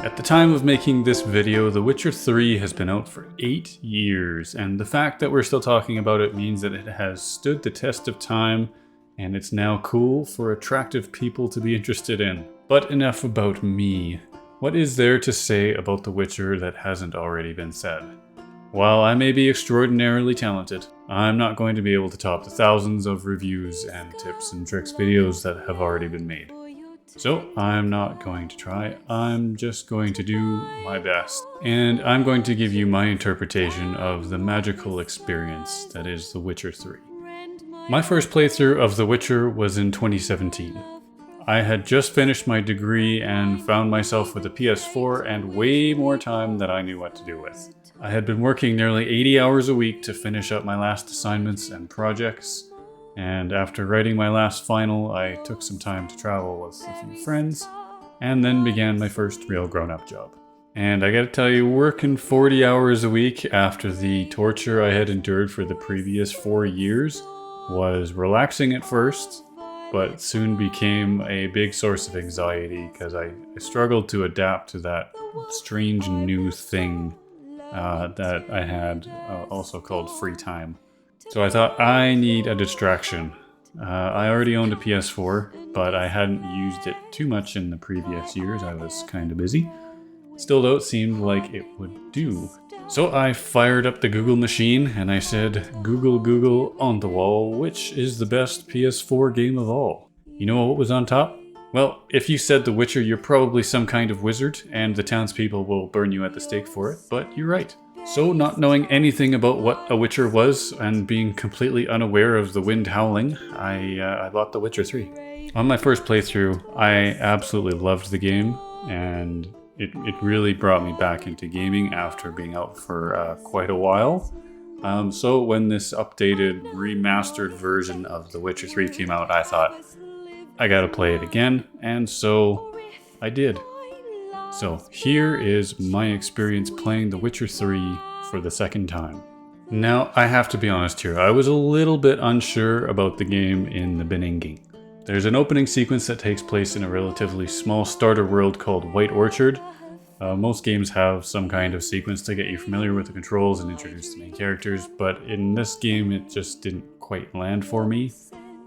At the time of making this video, The Witcher 3 has been out for 8 years, and the fact that we're still talking about it means that it has stood the test of time, and it's now cool for attractive people to be interested in. But enough about me. What is there to say about The Witcher that hasn't already been said? While I may be extraordinarily talented, I'm not going to be able to top the thousands of reviews and tips and tricks videos that have already been made. So I'm not going to try, I'm just going to do my best. And I'm going to give you my interpretation of the magical experience that is The Witcher 3. My first playthrough of The Witcher was in 2017. I had just finished my degree and found myself with a PS4 and way more time than I knew what to do with. I had been working nearly 80 hours a week to finish up my last assignments and projects, and after writing my last final, I took some time to travel with a few friends, and then began my first real grown-up job. And I gotta tell you, working 40 hours a week after the torture I had endured for the previous 4 years was relaxing at first, but soon became a big source of anxiety because I struggled to adapt to that strange new thing that I had, also called free time. So I thought, I need a distraction. I already owned a PS4, but I hadn't used it too much in the previous years. I was kind of busy. Still though, it seemed like it would do. So I fired up the Google machine and I said, Google on the wall, which is the best PS4 game of all? You know what was on top? Well, if you said The Witcher, you're probably some kind of wizard, and the townspeople will burn you at the stake for it, but you're right. So, not knowing anything about what a Witcher was, and being completely unaware of the wind howling, I bought The Witcher 3. On my first playthrough, I absolutely loved the game, and it really brought me back into gaming after being out for quite a while. So when this updated, remastered version of The Witcher 3 came out, I thought, I gotta play it again, and so I did. So here is my experience playing The Witcher 3 for the second time. Now, I have to be honest here, I was a little bit unsure about the game in the beginning. There's an opening sequence that takes place in a relatively small starter world called White Orchard. Most games have some kind of sequence to get you familiar with the controls and introduce the main characters, but in this game it just didn't quite land for me.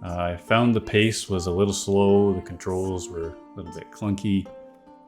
I found the pace was a little slow, the controls were a little bit clunky,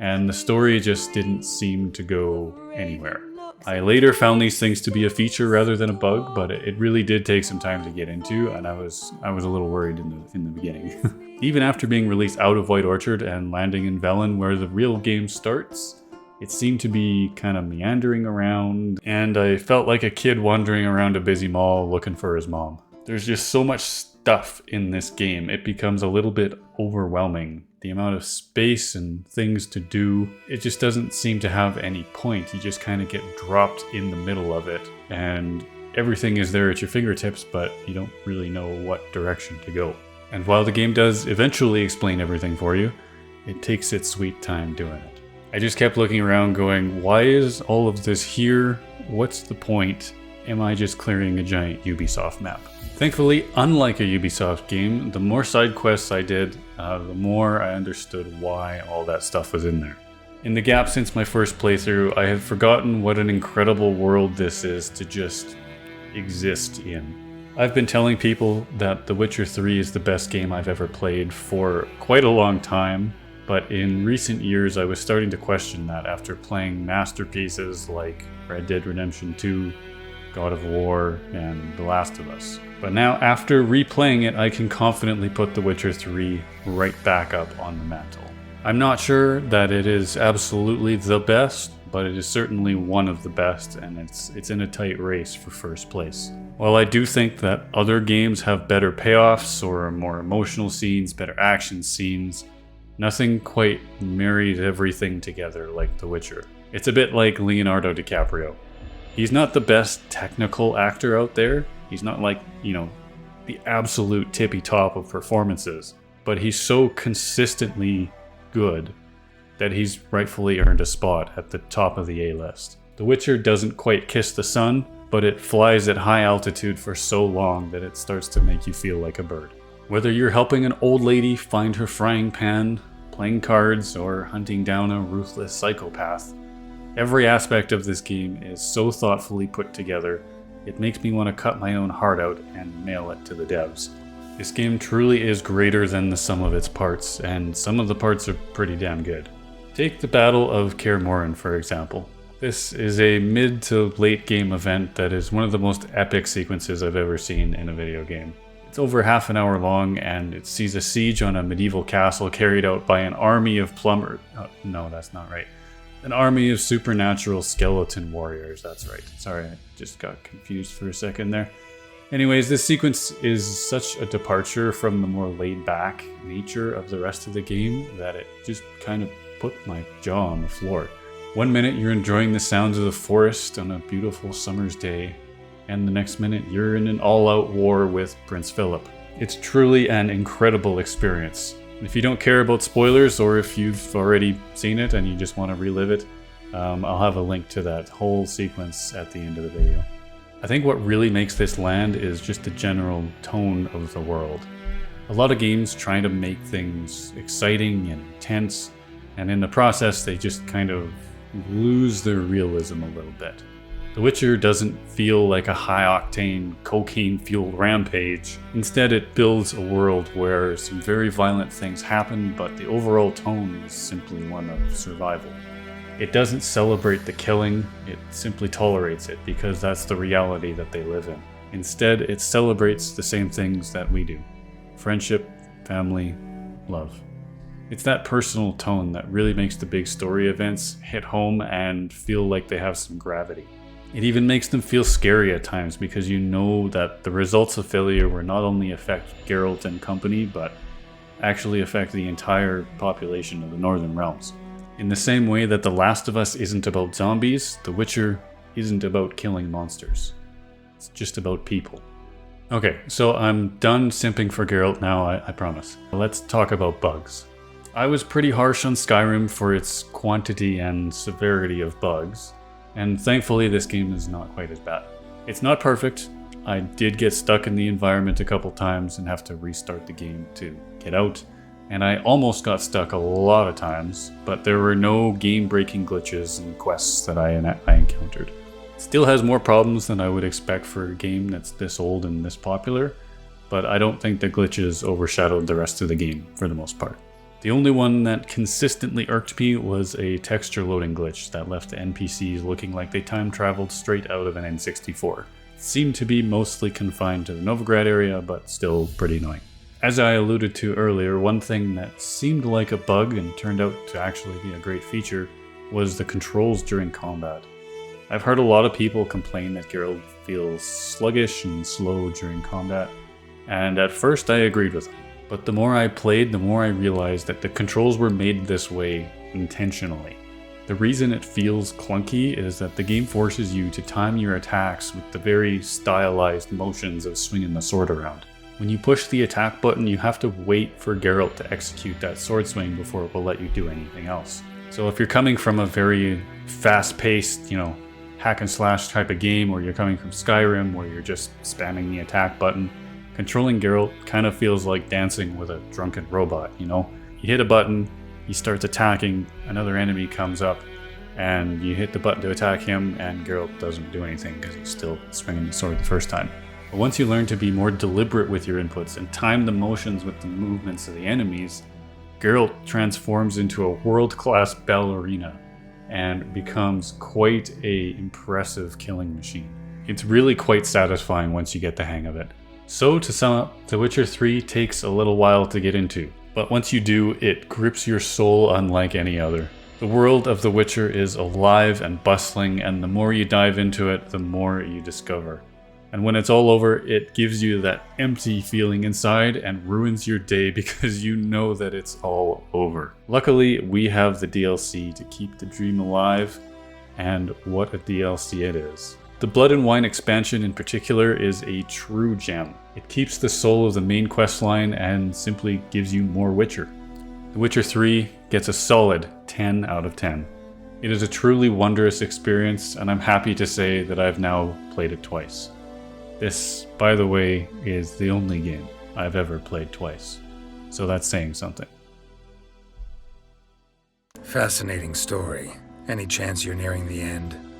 and the story just didn't seem to go anywhere. I later found these things to be a feature rather than a bug, but it really did take some time to get into, and I was a little worried in the beginning. Even after being released out of White Orchard and landing in Velen, where the real game starts, it seemed to be kind of meandering around, and I felt like a kid wandering around a busy mall looking for his mom. There's just so much stuff in this game, it becomes a little bit overwhelming. The amount of space and things to do, it just doesn't seem to have any point. You just kind of get dropped in the middle of it, and everything is there at your fingertips, but you don't really know what direction to go. And while the game does eventually explain everything for you, it takes its sweet time doing it. I just kept looking around going, why is all of this here? What's the point? Am I just clearing a giant Ubisoft map? Thankfully, unlike a Ubisoft game, the more side quests I did, the more I understood why all that stuff was in there. In the gap since my first playthrough, I had forgotten what an incredible world this is to just exist in. I've been telling people that The Witcher 3 is the best game I've ever played for quite a long time, but in recent years I was starting to question that after playing masterpieces like Red Dead Redemption 2, God of War, and The Last of Us. But now, after replaying it, I can confidently put The Witcher 3 right back up on the mantle. I'm not sure that it is absolutely the best, but it is certainly one of the best, and it's in a tight race for first place. While I do think that other games have better payoffs or more emotional scenes, better action scenes, nothing quite marries everything together like The Witcher. It's a bit like Leonardo DiCaprio. He's not the best technical actor out there. He's not like, the absolute tippy top of performances. But he's so consistently good that he's rightfully earned a spot at the top of the A-list. The Witcher doesn't quite kiss the sun, but it flies at high altitude for so long that it starts to make you feel like a bird. Whether you're helping an old lady find her frying pan, playing cards, or hunting down a ruthless psychopath. Every aspect of this game is so thoughtfully put together, it makes me want to cut my own heart out and mail it to the devs. This game truly is greater than the sum of its parts, and some of the parts are pretty damn good. Take the Battle of Kaer Morhen, for example. This is a mid to late game event that is one of the most epic sequences I've ever seen in a video game. It's over half an hour long, and it sees a siege on a medieval castle carried out by an army of plumbers. Oh, no, that's not right. An army of supernatural skeleton warriors, that's right. Sorry, I just got confused for a second there. Anyways, this sequence is such a departure from the more laid-back nature of the rest of the game that it just kind of put my jaw on the floor. One minute you're enjoying the sounds of the forest on a beautiful summer's day, and the next minute you're in an all-out war with Prince Philip. It's truly an incredible experience. If you don't care about spoilers, or if you've already seen it and you just want to relive it, I'll have a link to that whole sequence at the end of the video. I think what really makes this land is just the general tone of the world. A lot of games try to make things exciting and intense, and in the process they just kind of lose their realism a little bit. The Witcher doesn't feel like a high-octane, cocaine-fueled rampage. Instead, it builds a world where some very violent things happen, but the overall tone is simply one of survival. It doesn't celebrate the killing, it simply tolerates it because that's the reality that they live in. Instead, it celebrates the same things that we do. Friendship, family, love. It's that personal tone that really makes the big story events hit home and feel like they have some gravity. It even makes them feel scary at times because you know that the results of failure will not only affect Geralt and company, but actually affect the entire population of the Northern Realms. In the same way that The Last of Us isn't about zombies, The Witcher isn't about killing monsters. It's just about people. Okay, so I'm done simping for Geralt now, I promise. Let's talk about bugs. I was pretty harsh on Skyrim for its quantity and severity of bugs. And thankfully this game is not quite as bad. It's not perfect. I did get stuck in the environment a couple times and have to restart the game to get out. And I almost got stuck a lot of times, but there were no game-breaking glitches and quests that I encountered. It still has more problems than I would expect for a game that's this old and this popular, but I don't think the glitches overshadowed the rest of the game for the most part. The only one that consistently irked me was a texture loading glitch that left the NPCs looking like they time traveled straight out of an N64. It seemed to be mostly confined to the Novigrad area, but still pretty annoying. As I alluded to earlier, one thing that seemed like a bug and turned out to actually be a great feature was the controls during combat. I've heard a lot of people complain that Geralt feels sluggish and slow during combat, and at first I agreed with them. But the more I played, the more I realized that the controls were made this way intentionally. The reason it feels clunky is that the game forces you to time your attacks with the very stylized motions of swinging the sword around. When you push the attack button, you have to wait for Geralt to execute that sword swing before it will let you do anything else. So if you're coming from a very fast-paced, hack and slash type of game, or you're coming from Skyrim where you're just spamming the attack button, controlling Geralt kind of feels like dancing with a drunken robot, You hit a button, he starts attacking, another enemy comes up, and you hit the button to attack him, and Geralt doesn't do anything because he's still swinging the sword the first time. But once you learn to be more deliberate with your inputs and time the motions with the movements of the enemies, Geralt transforms into a world-class ballerina and becomes quite an impressive killing machine. It's really quite satisfying once you get the hang of it. So to sum up, The Witcher 3 takes a little while to get into, but once you do, it grips your soul unlike any other. The world of The Witcher is alive and bustling, and the more you dive into it, the more you discover. And when it's all over, it gives you that empty feeling inside and ruins your day because you know that it's all over. Luckily, we have the DLC to keep the dream alive, and what a DLC it is. The Blood and Wine expansion in particular is a true gem. It keeps the soul of the main questline and simply gives you more Witcher. The Witcher 3 gets a solid 10 out of 10. It is a truly wondrous experience, and I'm happy to say that I've now played it twice. This, by the way, is the only game I've ever played twice, so that's saying something. Fascinating story. Any chance you're nearing the end?